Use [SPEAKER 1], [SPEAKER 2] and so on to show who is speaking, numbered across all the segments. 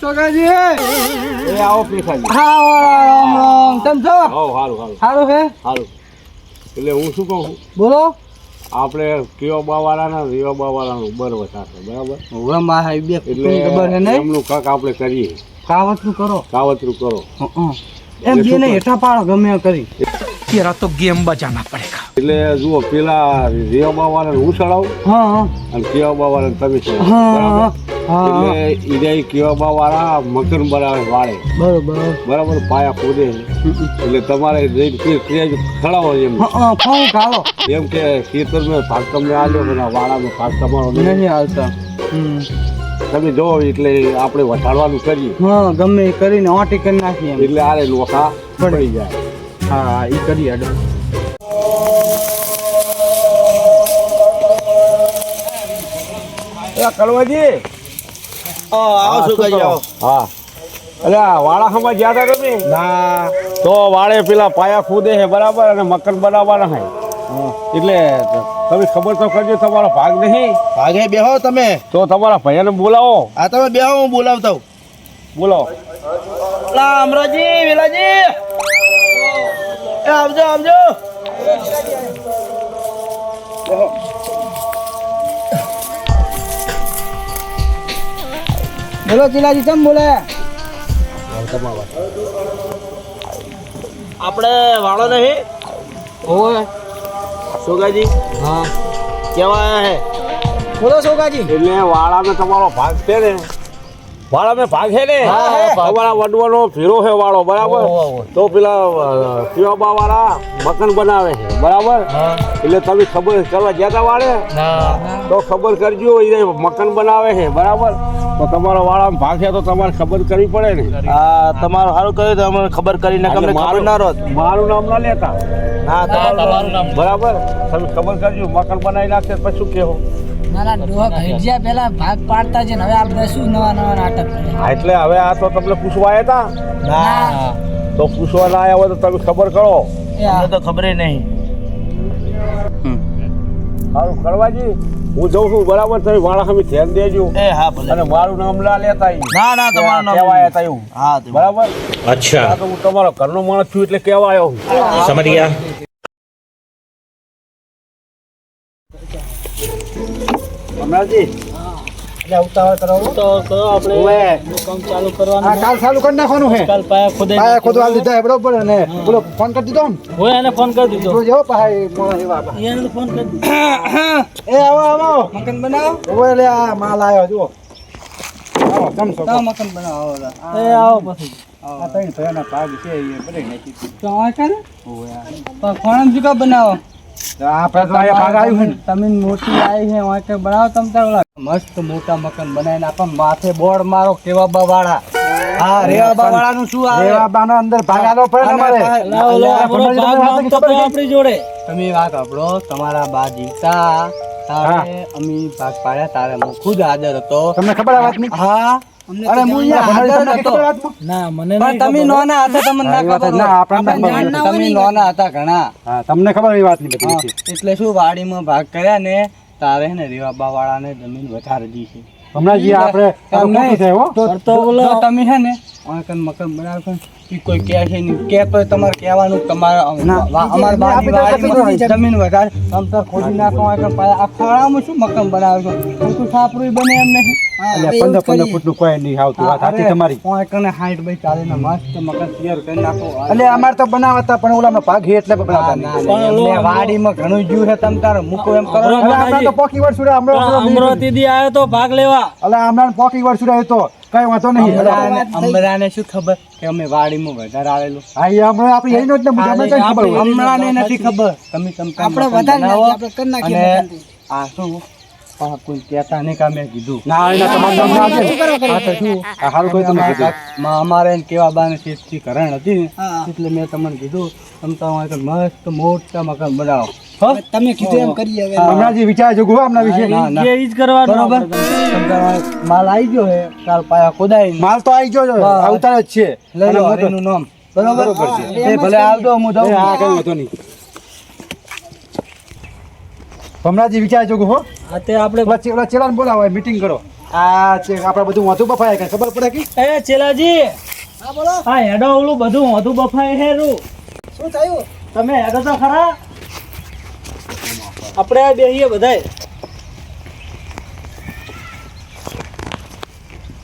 [SPEAKER 1] ચોકાજી
[SPEAKER 2] એ આવો પીખાજી.
[SPEAKER 1] હા રામ રામ કેમ છો?
[SPEAKER 2] હારું
[SPEAKER 1] સારું છે.
[SPEAKER 2] હારું. એટલે હું શું કહું,
[SPEAKER 1] બોલો.
[SPEAKER 2] આપણે કિયોબાવાળાના રીવાબાવાળાનું બરોબર થશે, બરાબર?
[SPEAKER 1] હવે મારા બે
[SPEAKER 2] એટલે
[SPEAKER 1] ખબર છે નહીં
[SPEAKER 2] એમનું કાક આપણે કરીએ,
[SPEAKER 1] કાવતરું કરો.
[SPEAKER 2] કાવતરું કરો.
[SPEAKER 1] એમ બે ને હેઠા પાડો ગમે એમ કરી.
[SPEAKER 3] तेरा तो गेम बजाना पड़ेगा.
[SPEAKER 2] એટલે જુઓ, પેલા રીવાબાવાળાને હું ચડાવું
[SPEAKER 1] હા
[SPEAKER 2] અને કિયોબાવાળાને તમે ચડાવો,
[SPEAKER 1] હા
[SPEAKER 2] બરાબર?
[SPEAKER 1] હા
[SPEAKER 2] એટલે ઈરાઈ કિયોબાવાળા મકર બનાવે વાળે,
[SPEAKER 1] બરોબર.
[SPEAKER 2] બરાબર? પાયા ખોદે. એટલે તમારે જઈને ક્રિયા ખડાવો એમ.
[SPEAKER 1] ફોન કાઢો.
[SPEAKER 2] એમ કે ખેતરમાં ભાગ તમને આલ્યો પણ આ વાળાનો ભાગ તમારો નહીં.
[SPEAKER 1] નહીં આવતા.
[SPEAKER 2] તમે જોવો એટલે આપણે વધારવાનું કરીએ
[SPEAKER 1] હા ગમે એ કરીને ઓટી કરી નાખીએ એમ.
[SPEAKER 2] એટલે આરે લોખા પડી જાય.
[SPEAKER 1] હા એ કરી અડો.
[SPEAKER 2] કલવાજી
[SPEAKER 4] આવો શું કરી આવો.
[SPEAKER 2] હા, એટલે આ વાળા હમણાં ગયા હતા તમે?
[SPEAKER 4] ના
[SPEAKER 2] તો વાળે પેલા પાયા ખોદે છે, બરાબર? અને મકાન બનાવવાના છે. એટલે તમે ખબર તો કરજો, તમારો ભાગ નહીં.
[SPEAKER 4] ભાગે બેહો તમે.
[SPEAKER 2] તો તમારા ભાઈને બોલાવો.
[SPEAKER 4] આ તમે બેહો, હું બોલાવતા હું.
[SPEAKER 2] બોલાવો.
[SPEAKER 4] લા અમરાજી વેલાજી એ આવજો આવજો.
[SPEAKER 1] બોલો ચીલાજી કેમ બોલે?
[SPEAKER 4] આપણે વાળો નહીં
[SPEAKER 1] ઓય
[SPEAKER 4] સોગાજી
[SPEAKER 1] હા
[SPEAKER 4] કેવા આયા હે?
[SPEAKER 1] બોલો સોગાજી.
[SPEAKER 2] એટલે વાળામાં તમારો ભાગ છે ને, વાળામાં ભાગ છે ને, તમારા વડવાનો ફેરો છે વાળો, બરાબર? તો પેલા કિયોબા વાળા મકાન બનાવે છે, બરાબર? એટલે તમે ખબર કરવા ગયા તા વાળે તો ખબર કરજો, એ મકાન બનાવે છે, બરાબર? તો તમારો વાળામાં ભાગ છે તો તમારે ખબર કરવી પડે ને.
[SPEAKER 4] આ તમારું સારું કહ્યું તો અમને ખબર કરીને અમને ખબર ના રોત.
[SPEAKER 2] મારું નામ ના લેતા.
[SPEAKER 4] હા તમારું નામ.
[SPEAKER 2] બરાબર? તમે ખબર કરજો, મકાન બનાવી નાખશે પછી શું કહેવું?
[SPEAKER 5] મારા ડોહા ઘડિયા પેલા ભાગ પાડતા છે ને હવે આપણે શું નવા નવા નાટક કરે.
[SPEAKER 2] હા, એટલે હવે આ તો તમને પૂછવા આવ્યા હતા.
[SPEAKER 4] ના
[SPEAKER 2] તો પૂછવા ના આવ્યા હોય તો તમે ખબર કરો.
[SPEAKER 4] અમને તો ખબર નહીં.
[SPEAKER 2] સારું કરવાજી, હું જઉં છું, બરાબર? તમે વાળા સામે ધ્યાન દેજો.
[SPEAKER 4] એ હા ભલે.
[SPEAKER 2] અને મારું નામ ના લેતા.
[SPEAKER 4] ના ના તમારું નામ
[SPEAKER 2] કહેવાય હતા એવું,
[SPEAKER 4] હા
[SPEAKER 2] બરાબર?
[SPEAKER 3] अच्छा
[SPEAKER 2] આ તો હું તમારો ઘરનો માણસ છું એટલે કહેવા આવ્યો છું.
[SPEAKER 3] समझ गया.
[SPEAKER 2] અમરાજી,
[SPEAKER 1] ઉતાવળ કરાવો
[SPEAKER 5] તો કરો આપણે કામ ચાલુ કરવાનું.
[SPEAKER 1] કાલ ચાલુ કરી નાખવાનું છે.
[SPEAKER 5] કાલ પાયા ખોદે
[SPEAKER 1] પાયા ખોદવા દીધા છે, બરોબર? અને બોલો ફોન કરી દીધો ને?
[SPEAKER 5] હોય એને ફોન કરી દીધો.
[SPEAKER 1] તો જેવો પાયા મોણા એવા.
[SPEAKER 5] એને ફોન કરી દીધો.
[SPEAKER 1] એ આવો આવો
[SPEAKER 5] મકાન બનાવો.
[SPEAKER 1] ઓય લે આ માલ આવ્યો જુઓ. આવો તમ છો.
[SPEAKER 5] મકાન બનાવો. એ આવો પછી
[SPEAKER 1] આ ત્રણ ભયાના ભાગ છે એ બધી નાખી.
[SPEAKER 5] તો આ કરે પણ કોણ જુગા બનાવો.
[SPEAKER 1] આપણે તો અહીંયા ભાગ આવ્યું છે ને.
[SPEAKER 5] તમે મોટી આવી છે વાંકે કે બનાવો તમ તાર
[SPEAKER 1] મસ્ત મોટા મકાન બનાવીને આપણ માથે બોર્ડ મારો કેવાબા વાળા. હા રેવાબા વાળાનું શું આવે? રેવાબાનો અંદર ભાગ આલો પડે ને અમારે.
[SPEAKER 5] આપણી જોડે
[SPEAKER 1] તમે વાત સાંભળો, તમારા બા જીવતા તારે અમે ભાગ પાડ્યા, તારે હું ખુદ હાજર હતો. તમને ખબર આ વાતની? હા અરે હું અહીંયા હાજર હતો.
[SPEAKER 5] ના મને
[SPEAKER 1] પણ તમે નોના હતા, તમને ના ખબર. ના આપણને તમે નોના હતા ઘણા. હા તમને ખબર એ વાતની બધી. એટલે શું વાડીમાં ભાગ કર્યા ને તારે ને રેવાબા વાળાને જમીન વધારે દી છે. હમણાં જે આપણે તો બોલો તમે છે ને મકાન બનાવશો કોઈ કહે છે નહીં, કે તો તમારે કહેવાનું તમારા અમારા બાજુની જમીન વધારે તમ તો ખોદી નાખો. આ ખોળામાં શું મકાન બનાવે છો? તું સાપરું બને એમ નહીં. 15 ફૂટનું કોઈ નહીં આવતું. વાત સાચી તમારી. 60 બાય 40 ના મસ્ત મકાન તૈયાર કરી નાખો. એટલે અમારે તો બનાવતા પણ ઓલામાં ભાગ હે એટલે બનાવતા. વાડીમાં ઘણું જ્યું છે, તમ તારે મૂકો એમ કરો. હમણાં તો પોકી વર્ષ સુડે
[SPEAKER 5] અમરોતી દી આવ્યો તો ભાગ લેવા.
[SPEAKER 1] એટલે હમણાં પોકી વર્ષ સુડે તો કઈ વાંધો નહીં. અમરાને શું ખબર કે અમે વાડીમાં વધારે આવેલું. હા એ હમણાં આપણી એનો જ ને ખબર. હમણાં નથી ખબર. તમે આપણે વધારે અને આ શું કોઈ કહેતા નહીં કે અમે કીધું. ના એના તમારું નામ ના છે. હા તો શું આ હારું કોઈ તમે કીધું. અમારે કેવા બાને ચેતથી કરણ હતી ને એટલે મેં તમને કીધું તમે તમારે મસ્ત મોટા મકાન બનાવો.
[SPEAKER 5] તમે કીધું એમ કરીએ.
[SPEAKER 1] હમણાં જે વિચાર જોગું આપના વિશે
[SPEAKER 5] એ જ કરવાનું.
[SPEAKER 1] બરોબર. માલ આવી ગયો હે, કાલ પાયા ખોદાઈ. માલ તો આવી ગયો છે, આવતા જ છે. લઈ લો એનું નામ. બરોબર છે. ભલે આવજો, હું જાઉં. હા કઈ વાંધો નહીં. હમણાંજી વિચાર જોગું હો
[SPEAKER 5] હા તે આપણે
[SPEAKER 1] ઓલા ચેલાને બોલાવો મીટિંગ કરો આ છે આપણે બધું વધુ બફાય કે ખબર પડે કે
[SPEAKER 5] એ ચેલાજી હા બોલો હા હેડો ઓલું બધું વધુ બફાય હેરું શું થયું તમે હેડો તો ખરા આપણે બેહીએ બધાય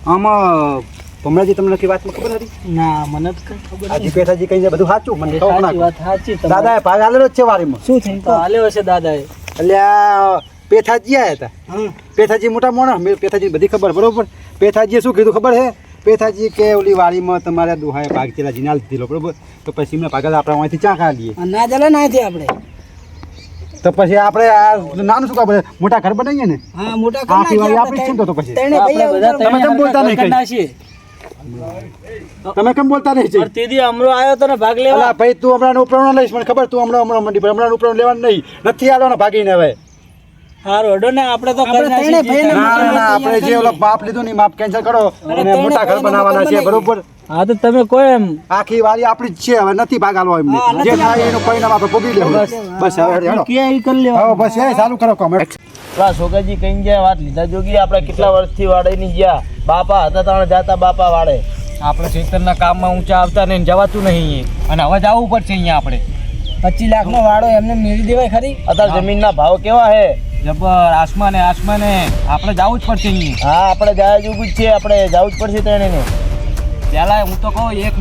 [SPEAKER 1] આમાં હમણાંજી તમને કઈ વાતમાં ખબર હતી
[SPEAKER 5] ના મને તો કઈ ખબર
[SPEAKER 1] આજે પેઠાજી કઈ બધું સાચું મને ખબર
[SPEAKER 5] સાચી
[SPEAKER 1] ના
[SPEAKER 5] વાત સાચી
[SPEAKER 1] દાદાએ ભાગ આલેલો જ છે વારીમાં
[SPEAKER 5] શું થયું તો હાલ્યો હશે દાદાએ
[SPEAKER 1] એટલે આ પેઠાજી આવ્યા હતા પેઠાજી મોટા મોણા મેં પેઠાજી બધી ખબર બરોબર પેઠાજીએ શું કીધું ખબર છે પેઠાજી કે ઓલી વાડીમાં તમારે દુહાએ ભાગ ચેલાજી ના લીધેલો બરોબર તો પછી એમને ભાગ આપણે અહીંથી ચા ખા લઈએ
[SPEAKER 5] ના ચાલે ના થી આપણે
[SPEAKER 1] તો પછી આપણે આ નાનું શું કામ મોટા ઘર બનાવીએ ને
[SPEAKER 5] હા મોટા
[SPEAKER 1] આખી વાડી આપણી જ છે ને તો પછી
[SPEAKER 5] તણે ભાઈ બધા
[SPEAKER 1] તમે કેમ બોલતા નહીં કઈ? તમે કેમ બોલતા નહીં છે
[SPEAKER 5] તેદી અમરો આવ્યો તો ને ભાગ લેવા
[SPEAKER 1] અલા ભાઈ તું હમણાં ઉપરાણો લઈશ મને ખબર તું હમણાં મંડી પર હમણાં ઉપરાણો લેવાનું નહીં નથી આલવાનો ભાગીને હવે
[SPEAKER 5] હારો હડો ને આપણે તો કરી નાખીએ
[SPEAKER 1] ના આપણે જે ઓલો માપ લીધું ને માપ કેન્સલ કરો અને મોટા ઘર બનાવવાના છે બરોબર
[SPEAKER 5] હા તો તમે કોઈ એમ
[SPEAKER 1] આખી વાડી આપણી જ છે હવે નથી ભાગ આલવો એમને જે થાય એનું પરિણામ આપણે ભોગવી લેવું બસ હવે હેડો
[SPEAKER 5] કે ઈ કરી લેવા
[SPEAKER 1] હવે બસ એ ચાલુ કરો કોમ
[SPEAKER 4] પેલા છોકરાજી કઈ ગયા વાત લીધા જોગી આપણે કેટલા વર્ષથી વાડે નહીં ગયા બાપા હતા તાણે જાતા બાપા વાડે
[SPEAKER 3] આપણે ખેતરના કામમાં ઊંચા આવતા ને જવાતું નહીં અને હવે જવું પડશે અહીંયા આપણે
[SPEAKER 5] 25 લાખ નો વાડો એમને મેળવી દેવાય ખરી
[SPEAKER 4] અત્યારે જમીનના ભાવ કેવા હે
[SPEAKER 3] જબર આસમાને આપણે જવું જ પડશે અહીંયા
[SPEAKER 4] હા આપણે જાય જોગું જ છે આપણે જવું જ પડશે તેને ને
[SPEAKER 3] પેલા હું તો કહું એક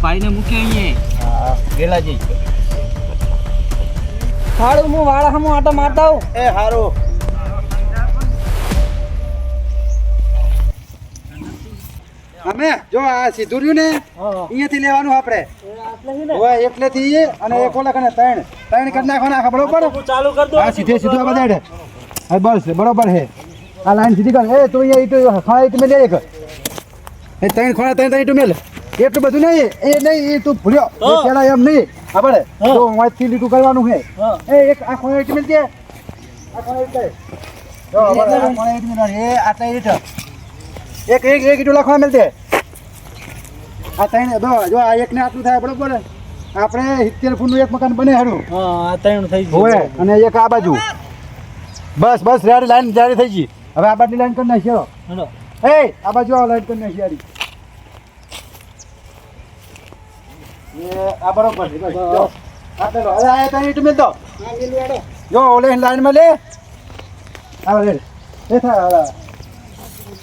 [SPEAKER 3] ભાઈને મૂકીએ અહીંયા
[SPEAKER 4] હા ગેલા જઈ
[SPEAKER 5] વાડો હું વાડા હમો આટો મારતા આવું
[SPEAKER 4] એ હારો
[SPEAKER 1] અમે જો આ સીધું રહ્યું ને અહીંયાથી લેવાનું આપણે હોય એટલેથી અને એક ઓલા કને ત્રણ કરી નાખવાના આખા બરોબર
[SPEAKER 5] ચાલુ કર દો
[SPEAKER 1] હા સીધે સીધું આ બધા હા બસ બરોબર છે આ લાઈન સીધી કર એ તું અહીંયા ઈટું ખાણા ઈટું મેલે એક એ ત્રણ ખાણા ત્રણ ઈટું મેલે એટલું બધું નહીં એ નહીં એ તું ભૂલ્યો એ પેલા એમ નહીં આપણે જો વાંચથી લીટું કરવાનું છે એ એક આ ખાણા ઈટું મેલજે આ ખાણા ઈટ જો આ ખાણા ઈટ મેલવાની એ આટલા ઈટ એક ઈટું લખવા મેલજે આ ત્રણ જો આ એકને આટલું થાય બરોબર આપણે 70 ફૂટનું એક મકાન બને હારું
[SPEAKER 5] હા આ ત્રણ થઈ
[SPEAKER 1] હોય અને એક આ બાજુ બસ રેડી લાઈન જારી થઈ ગઈ હવે આ બાજુની લાઈન કરી નાખી ચલો
[SPEAKER 5] હેડો
[SPEAKER 1] એ આ બાજુ આ લાઈન કરી નાખી જારી એ આ બરોબર છે બસ જો આ પેલો હવે આ તઈ ઈટ મેલ દો હા મેલ વાડો જો ઓલે લાઈન માં લે આ લે એ થા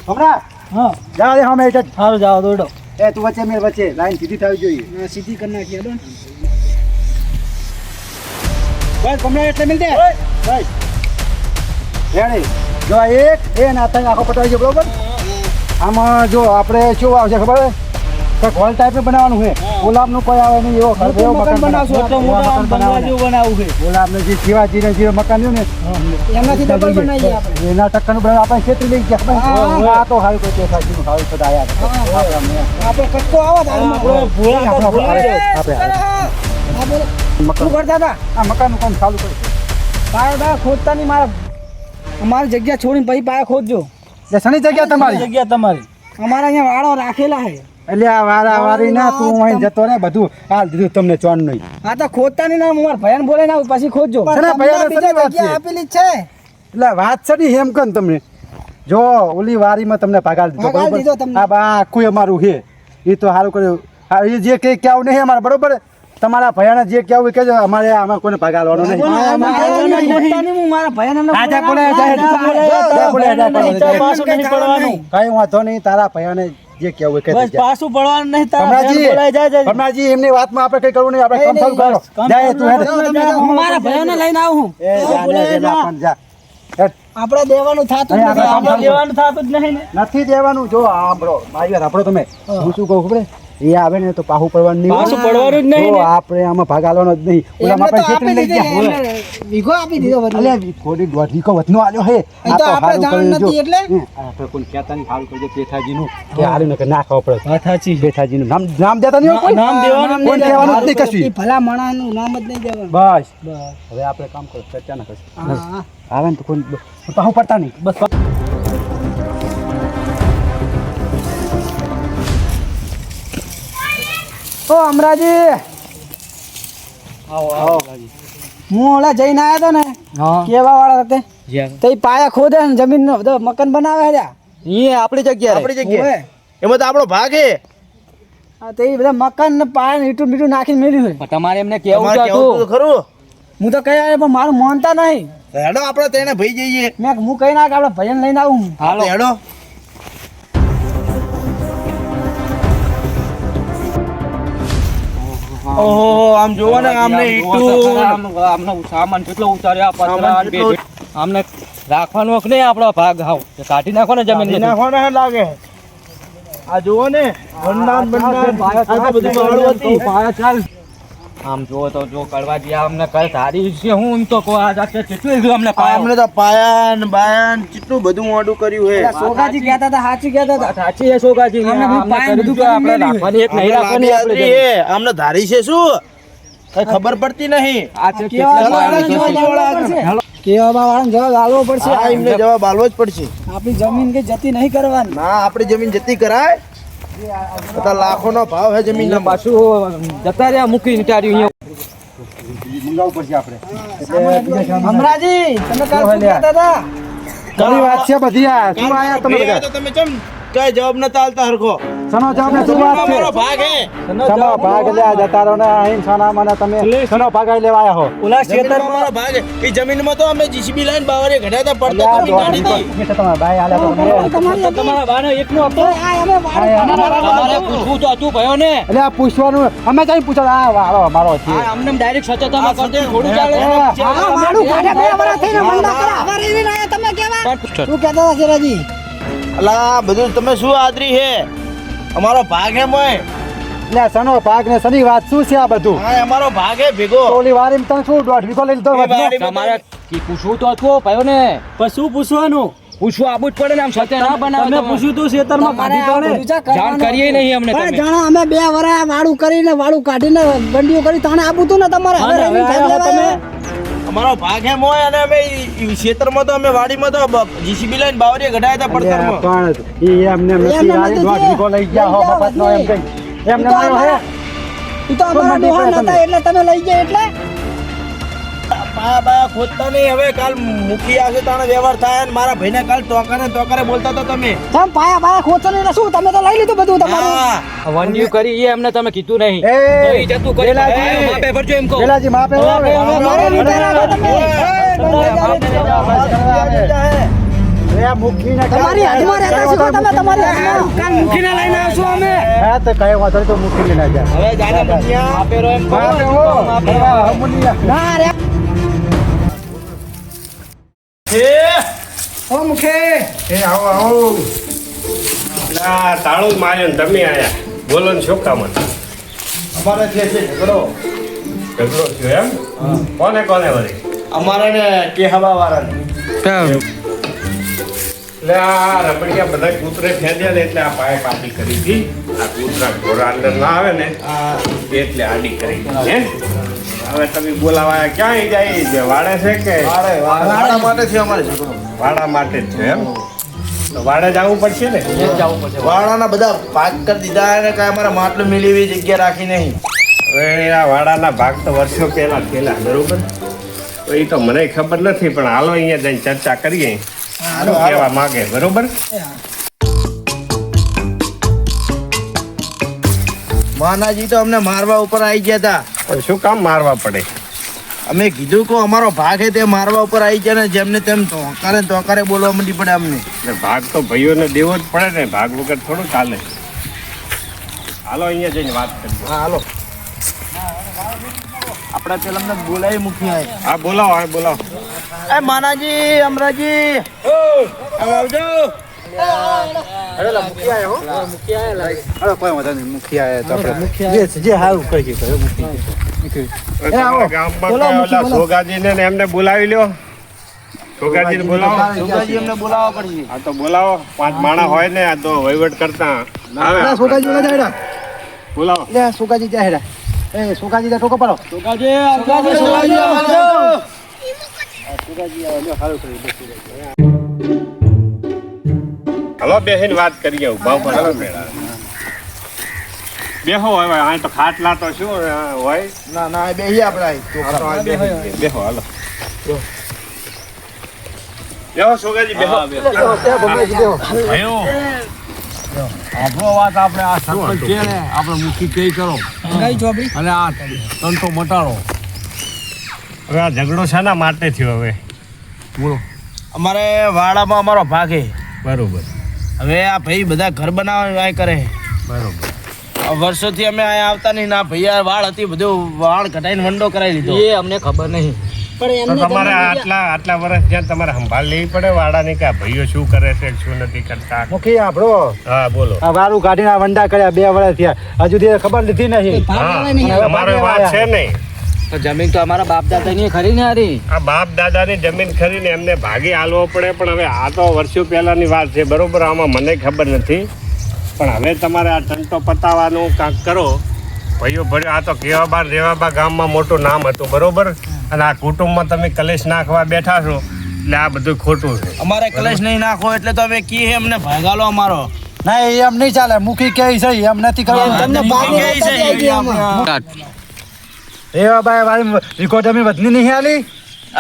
[SPEAKER 1] હમણાં
[SPEAKER 5] હા
[SPEAKER 1] જા દે હમે ઈટ
[SPEAKER 5] સારું જાઓ દોડો
[SPEAKER 1] એ તું વચ્ચે મેલ વચ્ચે લાઈન સીધી થવી જોઈએ
[SPEAKER 5] સીધી કરી નાખી હેડો
[SPEAKER 1] બસ હમણાં એટલે મિલ દે બસ રેડી જો આ એક એ ના તઈ આખો પટાવી ગયો બરોબર આમાં જો આપણે શું આવશે ખબર છે હોલ ટાઈપનું બનાવવાનું છે ગુલાબનું કોઈ આવે નહીં એવો ઘર એવો મકાન બનાવશું
[SPEAKER 5] મોટો મોટો બંગલા જેવું બનાવવું છે
[SPEAKER 1] ગુલાબને જે શિવાજીને જે મકાન રહ્યું ને
[SPEAKER 5] એનાથી ડબલ બનાવીએ આપણે
[SPEAKER 1] એના ટક્કરનું બનાવ આપણે છેતરી લઈ ગયા આ તો હાલ કોઈ પેશાજીનું હાલ બધા આયા
[SPEAKER 5] આપણે કટકો આવો શું કરતા હતા
[SPEAKER 1] આ મકાનનું કામ ચાલુ કર્યું
[SPEAKER 5] પાયા ખોદતા નહીં અમારી જગ્યા છોડીને પછી પાયા ખોદજો
[SPEAKER 1] એટલે શની જગ્યા તમારી
[SPEAKER 5] જગ્યા તમારી અમારા અહીંયા વાળો રાખેલા છે
[SPEAKER 1] એટલે આ વારી ના તું અહીં જતો રે બધું હાલ દીધું તમને ચોન નહીં
[SPEAKER 5] હા તો ખોદતા નહીં ના મારા ભયાન બોલે ના પછી ખોદજો આપેલી છે
[SPEAKER 1] એટલે વાત છે ને એમ કન તમને જો ઓલી વારીમાં તમને પગાર દીધો
[SPEAKER 5] પગાર દીધો
[SPEAKER 1] બરોબર
[SPEAKER 5] તમને.
[SPEAKER 1] આ બા આખું અમારું છે એ તો સારું કર્યું હા એ જે કંઈ કહેવું નહીં અમારે બરોબર તમારા ભયાને જે કહેવું એ કહેજો અમારે આમાં કોઈને પગાર લેવાનો નહીં
[SPEAKER 5] મારા ભયાન
[SPEAKER 1] આજા બોલે કઈ વાંધો નહીં તારા ભયાને જે કહેવું એ કહી દેજે.
[SPEAKER 5] પાછું પડવાનું નહીં
[SPEAKER 1] હમણાંજી એમની વાતમાં આપણે કઈ કરવું નહીં આપણે કામ ચાલુ કરો જાય તું હેડ.
[SPEAKER 5] મારા ભયાને લઈને આવું
[SPEAKER 1] એ જા ને, જા પણ જા હેડ.
[SPEAKER 5] આપણે દેવાનું થતું
[SPEAKER 1] અહીં આપણે કામ ચાલુ કરો.
[SPEAKER 5] દેવાનું થતું જ નહીં ને
[SPEAKER 1] નથી દેવાનું જો સાંભળો મારી વાત સાંભળો તમે હું શું કહું ખબર એ આવે ને તો પાહું પડવાનું નહીં
[SPEAKER 5] પાછું પડવાનું જ નહીં
[SPEAKER 1] તો આપણે આમાં ભાગ આલવાનો જ નહીં ઓલામાં આપણે છેતરી લઈ ગયા
[SPEAKER 5] વીઘો આપી દીધો
[SPEAKER 1] અલે થોડી દોઢ વીઘો વધનો આલ્યો હે આ તો
[SPEAKER 5] આપણે
[SPEAKER 1] સારું
[SPEAKER 5] જાણ
[SPEAKER 1] કર્યું
[SPEAKER 5] નથી
[SPEAKER 1] જો.
[SPEAKER 5] એટલે?
[SPEAKER 1] આપણે કોઈ કહેતા નહીં સારું કરજો પેઠાજીનું કે આલ્યું ને કે ના ખાવા પડે
[SPEAKER 5] વાત સાચી
[SPEAKER 1] પેઠાજીનું નામ દેતા નહીં હોય કોઈ?
[SPEAKER 5] નામ દેવાનું
[SPEAKER 1] કોઈ કહેવાનું જ નહીં કશું.
[SPEAKER 5] ભલા માણસનું નામ જ નહીં દેવાનું
[SPEAKER 1] બસ હવે આપણે કામ કરો ચર્ચા ના કરશું
[SPEAKER 5] હા
[SPEAKER 1] આવે ને તો કોઈ પાહું પડતા નહીં બસ
[SPEAKER 5] ઓ અમરાજી હું ઓલા જઈને આવ્યો તો ને
[SPEAKER 3] હા
[SPEAKER 5] કેવા વાળા હતા
[SPEAKER 3] જ્યાં
[SPEAKER 5] તે પાયા ખોદે ને જમીનનો બધો મકાન બનાવે છે
[SPEAKER 3] એ આપણી જગ્યા
[SPEAKER 4] આપણી જગ્યાએ એમાં તો આપણો ભાગ હે
[SPEAKER 5] આ તે બધા મકાન ને પાયા ને ઈટું મીઠું નાખીને મેલ્યું છે
[SPEAKER 3] પણ તમારે એમને કેવું
[SPEAKER 4] તમારે
[SPEAKER 3] તો
[SPEAKER 4] કેવું તો
[SPEAKER 3] હતું
[SPEAKER 4] ખરું
[SPEAKER 5] હું તો કહી આવ્યો પણ મારું માનતા નહીં
[SPEAKER 4] હેડો આપણે તેને ભાઈ જઈએ
[SPEAKER 5] મેં હું કહી નાખ આપણે ભજન લઈને આવું
[SPEAKER 3] હાલો
[SPEAKER 4] હેડો ઓહો આમ જોવો ને આમને ઈટું
[SPEAKER 3] આમનો સામાન કેટલો ઉતાર્યો આ પથરા
[SPEAKER 4] સામાન કેટલો?
[SPEAKER 3] આમને રાખવાનો હક નહીં આપણો ભાગ હાવ કાઢી નાખો ને જમીન
[SPEAKER 4] નાખવાના હે લાગે આ જોવો ને બંડાન બંડાન આ તો બધું પાડું હતી
[SPEAKER 3] પાયા ચાલ આમ જો તો જો કરવા દે અમને કઈ સારી છે હું એમ તો કહું આ જાતે કેટલું લીધું અમને
[SPEAKER 4] અમને તો પાયાન બાયાન કેટલું બધું મોડું કર્યું હે
[SPEAKER 5] સોગાજી કહેતા હતા સાચી કહેતા હતા
[SPEAKER 3] સાચી છે સોગાજી
[SPEAKER 5] અમને બી પાયા બધું કરી
[SPEAKER 3] આપણે
[SPEAKER 5] મેલ્યું.
[SPEAKER 3] રાખવાની એક નહીં રાખવાની આપણે
[SPEAKER 4] આદરી હે આમને ધારી છે શું કઈ ખબર પડતી નહીં
[SPEAKER 3] આ છે
[SPEAKER 5] કેવા
[SPEAKER 3] કેટલા
[SPEAKER 5] વાળાને
[SPEAKER 3] પાયા
[SPEAKER 5] જવાબ
[SPEAKER 3] છે.
[SPEAKER 5] આલવો પડશે. કેવા વાળાને જવાબ આલવો પડશે
[SPEAKER 4] હા એમને જવાબ આલવો જ પડશે
[SPEAKER 5] આપણી જમીન કઈ જતી નહીં કરવાની
[SPEAKER 4] ના આપણી જમીન જતી કરાય બધા લાખોનો ભાવ હે જમીન
[SPEAKER 3] ને પાછું જતા રહ્યા મૂકીને ટાર્યું અહીંયા
[SPEAKER 5] હમરાજી તમે કાલ શું કહેતા હતા
[SPEAKER 1] ઘણી વાત છે બધી આ શું આયા તમે બધા
[SPEAKER 4] તો તમે ચમ કઈ જવાબ નતા આલતા હરખો
[SPEAKER 1] સનો જવાબ ને શું વાત છે
[SPEAKER 4] અમારો ભાગ હે
[SPEAKER 1] સનો ભાગ લે જતા રહો ને અહીં સોના મને તમે સનો ભાગ આઈ લેવા આયા હો
[SPEAKER 5] ઓલા
[SPEAKER 4] ખેતરમાં અમારો ભાગ હે એ જમીનમાં તો અમે જીસીબી લાઈન બાવરે ઘડા હતા પડતા તો ગાડી હતી
[SPEAKER 1] તમારા ભાઈ આલે તો
[SPEAKER 3] તો તમારા બાનો એકનો હતો તમારે પૂછવું તો હતું ભયો ને
[SPEAKER 1] એટલે આ પૂછવાનું અમે કઈ પૂછો આ વાળો અમારો છે
[SPEAKER 3] આ અમને ડાયરેક્ટ સચેતામાં કરજો થોડું ચાલે
[SPEAKER 5] શું કહેતા હતા શેરાજી
[SPEAKER 4] અલા બધું તમે શું આદરી હે અમારો ભાગ હે મોય
[SPEAKER 1] એટલે સનો ભાગ ને સની વાત શું છે આ બધું
[SPEAKER 4] હા અમારો ભાગ હે ભેગો
[SPEAKER 1] ઓલી વારી તમે શું દોઢ વીઘો લઈ લીધો
[SPEAKER 4] વારી-
[SPEAKER 3] તમારે કી પૂછવું તો હતું ભયો ને
[SPEAKER 5] પણ શું પૂછવાનું
[SPEAKER 3] પૂછવું આવું જ પડે ને આમ સત્ય ના બનાવો
[SPEAKER 5] તમે પૂછ્યું તું ખેતરમાં કાઢી કાઢે
[SPEAKER 3] જાણ કરીએ નહીં અમને
[SPEAKER 5] પણ
[SPEAKER 3] તમે
[SPEAKER 5] જાણો અમે 2 વરા વાળું કરીને વાળું કાઢીને બંડીઓ કરી તાણે આપું તું ને તમારે હવે રમીને ભાગ લેવા આવ્યા.
[SPEAKER 4] અમારો ભાગ હે મોય અને અમે ઈ ક્ષેત્રમાં તો અમે વાડીમાં તો જીસીબી લાઈન બાવરે ઘડા હતા પડતરમાં
[SPEAKER 1] પણ ઈ એમને નથી
[SPEAKER 5] એમને
[SPEAKER 1] વારી
[SPEAKER 5] નથી
[SPEAKER 1] દોઢ
[SPEAKER 5] થયું.
[SPEAKER 1] વીઘો લઈ ગયા હો
[SPEAKER 5] લઈ ગયા
[SPEAKER 1] મફતનો એમ
[SPEAKER 5] નથી.
[SPEAKER 1] કઈ એમને માર્યો હે
[SPEAKER 5] ઈ તો અમારા
[SPEAKER 1] મંડી
[SPEAKER 5] ડોહા
[SPEAKER 1] પર
[SPEAKER 5] નતા એટલે તમે લઈ ગયા એટલે
[SPEAKER 4] પાયા બાયા ખોદતા નહીં હવે કાલ મૂકી આવશે તાણે વ્યવહાર થાય અને મારા ભાઈને કાલ તોકારે બોલતા તો તમે
[SPEAKER 5] તમ પાયા બાયા ખોચો ને એટલે શું તમે તો લઈ લીધું બધું તમારું
[SPEAKER 4] હા
[SPEAKER 3] વન્યુ કરી એ અમને તમે કીધું નહીં
[SPEAKER 1] એ,
[SPEAKER 3] તો ઈ જતું કરી
[SPEAKER 1] વેલાજી.
[SPEAKER 3] માપે ભરજો એમ કહું
[SPEAKER 1] વેલાજી માપે આવે.
[SPEAKER 5] મારે લીધે રાખો તમે.
[SPEAKER 1] એ મૂકીને
[SPEAKER 5] તમારી હાથમાં રહેતા શીખો તમે તમારી હાથમાં. કાલ મૂકીને લઈને આવશો અમે
[SPEAKER 1] હા તો કઈ વાંધો નહીં તો મૂકીને ના જાય
[SPEAKER 4] હવે જાને મુખિયા
[SPEAKER 3] માપે રહો એમ કહું.
[SPEAKER 1] માપે હો. હા, હમુલિયા.
[SPEAKER 5] ના રે ઓ મુખે
[SPEAKER 2] એ આવો આવો ના તાળું જ માર્યો ને તમે આયા બોલો ને શું કામ હતું?
[SPEAKER 4] અમારે જે છે ઝઘડો
[SPEAKER 2] ઝઘડો થયો એમ કોને કોને વળી
[SPEAKER 4] અમારે ને કેહવા વાળા
[SPEAKER 2] એટલે આ રબડિયા બધા કૂતરે ફેંદ્યા ને એટલે આ પાય પાટી કરી હતી આ કૂતરા ઘોડા અંદર ના આવે ને એટલે આડી કરી હે હવે તમે બોલાવાયા ક્યાં જાય જે વાડે છે કે
[SPEAKER 4] વાળા માટે છે અમારે ઝઘડો
[SPEAKER 2] વાડા માટે જ છે એમ તો વાડે જવું પડશે ને
[SPEAKER 3] એ જ જવું પડશે
[SPEAKER 4] વાળાના બધા ભાગ કરી દીધા અને કાંઈ અમારા માટલું મિલી એવી જગ્યા રાખી નહીં
[SPEAKER 2] હવે આ વાડાના ભાગ તો વર્ષો પહેલા થયેલા બરોબર તો એ તો મને ખબર નથી પણ હાલો અહીંયા જઈને ચર્ચા કરીએ શું કહેવા માંગે બરોબર
[SPEAKER 4] માનાજી તો અમને મારવા ઉપર આવી ગયા હતા
[SPEAKER 2] પણ શું કામ મારવા પડે
[SPEAKER 4] અમે કીધું કે અમારો ભાગ છે તે મારવા ઉપર આવી ગયા ને જેમને તેમ તોકારે બોલવા માંડી પડે અમને
[SPEAKER 2] એટલે ભાગ તો ભાઈઓને દેવો જ પડે ને ભાગ વગર થોડું ચાલે હાલો અહીંયા જઈને વાત કરીએ
[SPEAKER 4] હા હાલો આપણા પેલા અમને બોલાવી મૂકી આવે
[SPEAKER 2] હા બોલાવો હા બોલાવો
[SPEAKER 4] એ માનાજી અમરાજી આવજો
[SPEAKER 1] હાલો, કોઈ વાંધો નહીં મૂકી આયા તો આપણે જે સારું કરીએ તો મૂકી
[SPEAKER 2] તમારા ગામમાં
[SPEAKER 5] બોલાવો,
[SPEAKER 2] કયા ઓલા
[SPEAKER 5] બોલાવો.
[SPEAKER 2] સોગાજીને ને એમને બોલાવી લ્યો સોગાજીને બોલાવો
[SPEAKER 4] જોગાજી અમને બોલાવવા પડશે
[SPEAKER 2] હા તો બોલાવો 5 માણસ હોય ને આ તો વહીવટ કરતા આવે
[SPEAKER 1] સોકાજી ઓલા જાયડા
[SPEAKER 2] બોલાવો
[SPEAKER 1] લે સોકાજી જાયડા એ સોકાજી જા ટોકો પાડો
[SPEAKER 2] હલો બેહીને વાત કરીએ ઉભા ઉભા હાલો મેળા બેહો હવે આ તો ખાટલા તો શું હોય
[SPEAKER 4] ના ના બેહી આપણે
[SPEAKER 2] બેહો હાલો બેહો સોગાજી બેહો ભાઈઓ આપણો વાત આપણે આ સરપંચ છે ને આપણે મુખી કઈ કરો અને આ તંતો મટાડો. હવે આ ઝઘડો શાના માટે થયો હવે બોલો?
[SPEAKER 4] અમારે વાડામાં અમારો ભાગ છે.
[SPEAKER 2] બરોબર.
[SPEAKER 4] હવે આ ભાઈ બધા ઘર બનાવવા આ કરે.
[SPEAKER 2] બરોબર.
[SPEAKER 4] વર્ષોથી અમે અહીંયા આવતા નહીં. ના ભૈયા વાળ હતી, બધું વાળ કટાઈને વંડો કરાવી લીધો.
[SPEAKER 3] એ અમને ખબર નહીં.
[SPEAKER 2] તો તમારે આટલા વર્ષ જ્યાં તમારે સંભાળ લેવી પડે વાડાની કે આ ભાઈઓ શું કરે છે શું નથી કરતા.
[SPEAKER 1] મુખી આપણો
[SPEAKER 2] હા બોલો.
[SPEAKER 1] આ વારું કાઢીને આ વંડા કર્યા 2 વર્ષ થયા, હજુ સુધી ખબર નથી નહીં.
[SPEAKER 2] હા તમારો વાત છે નહીં.
[SPEAKER 3] તો જમીન તો અમારા બાપ દાદાની ખરી ને હારી.
[SPEAKER 2] આ બાપ દાદાની જમીન ખરીને એમને ભાગી આલવો પડે, પણ હવે આ તો વર્ષો પહેલાની વાત છે. બરોબર, આમાં મને ખબર નથી, પણ હવે તમારે આ ટંટો પતાવવાનું કાંક કરો. ભાઈઓ ભર્યો આ તો કેવાબા રેવાબા ગામમાં મોટું નામ હતું. બરોબર, અને આ કુટુંબમાં તમે કલેશ નાખવા બેઠા છો એટલે આ બધું ખોટું છે.
[SPEAKER 4] અમારે કલેશ નહીં નાખો એટલે તો હવે કી અમને ભાગાલો અમારો.
[SPEAKER 1] ના એમ નહીં ચાલે. મુખી કે છે એમ નથી કરવાનું. એવા ભાઈ વાળી વિકો જમીન વધની નહીં આલી.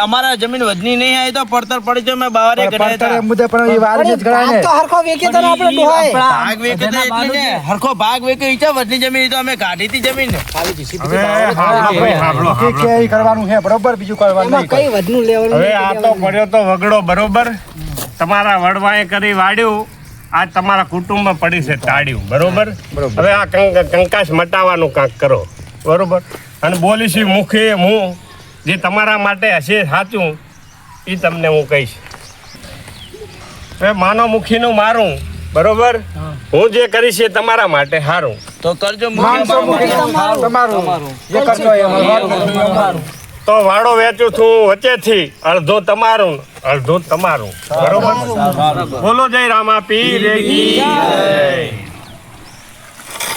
[SPEAKER 4] અમારા જમીન વધની નહીં આવી તો પડતર પડી જો મેં બાવારે
[SPEAKER 1] પડતર એમ મુદ્દે પણ એ વાળી જ ગણાય ને.
[SPEAKER 4] ભાગ વેકે તો એટલે ને હરખો ભાગ વેકે ઈચા વધની જમીન તો અમે કાઢી હતી જમીન.
[SPEAKER 2] હવે સાંભળો,
[SPEAKER 1] મુખી કે ઈ કરવાનું છે બરોબર, બીજું કરવાનું નહીં.
[SPEAKER 2] હવે આ તો પડ્યો તો વગડો. બરોબર, તમારા વડવાએ કરી વાડ્યું, આજ તમારા કુટુંબમાં પડી છે તાળ્યું. બરોબર, હવે આ કંકાસ મટાવવાનું કાંક કરો. બરોબર, અને બોલીશી મુખે હું જે તમારા માટે હશે સાચું એ તમને હું કહીશ. હવે માનો મુખીનું મારું. બરોબર, હું જે કરીશ એ તમારા માટે સારું.
[SPEAKER 4] તો કરજો
[SPEAKER 1] તમારું જે કરજો એ અમારું.
[SPEAKER 2] તો વાડો વેચું છું વચ્ચેથી, અડધો તમારું અડધો તમારું. બરોબર, બોલો જય રામા પીર કી જય.